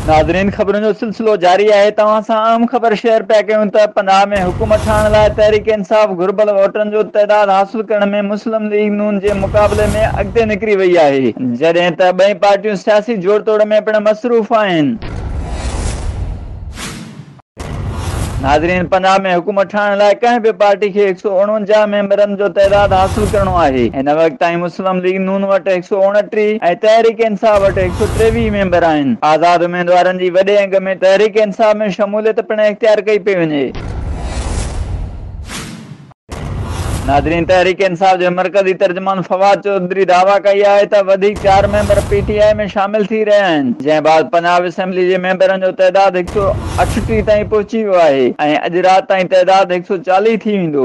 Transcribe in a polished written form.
नाज़रीन, ख़बरुनि जो सिलसिलो जारी आहे। तव्हां सां आम ख़बर शेयर पिया कयूं त पंजाब में हुकूमत ठाहिण लाइ तहरीक इंसाफ़ घुर्बल वोटरनि जो तइदाद हासिल करण में मुस्लिम लीग नून जे मुक़ाबले में अॻिते निकिरी वई आहे, जॾहिं त ॿई पार्टियूं सियासी जोड़-तोड़ में पिण मसरूफ़ आहिनि। नाज़रीन, पंजाब में हुकूमत ठाहिण लाइ कंहिं बि पार्टी खे 149 मेंबरनि जो तइदाद हासिल करणो आहे। हिन वक़्त ताईं मुस्लिम लीग नून वटि 129 ऐं तहरीक इंसाफ़ वटि 123 मेंबर आहिनि। आज़ाद उम्मीदवारनि जी वॾे अंग में तहरीक इंसाफ़ में शमूलियत पिण इख़्तियार कई पई वञे। नाज़रीन, तहरीक इंसाफ़ जे मरकज़ी तर्जुमान फवाद चौधरी दावा कई आहे त वधीक 4 मेंबर PTI में शामिल थी रहिया आहिनि, जंहिं बाद पंजाब असेंबली जे मेंबरनि जो तइदाद 138 ताईं पहुची वियो आहे ऐं अॼु राति ताईं तइदाद 140 थी वेंदो।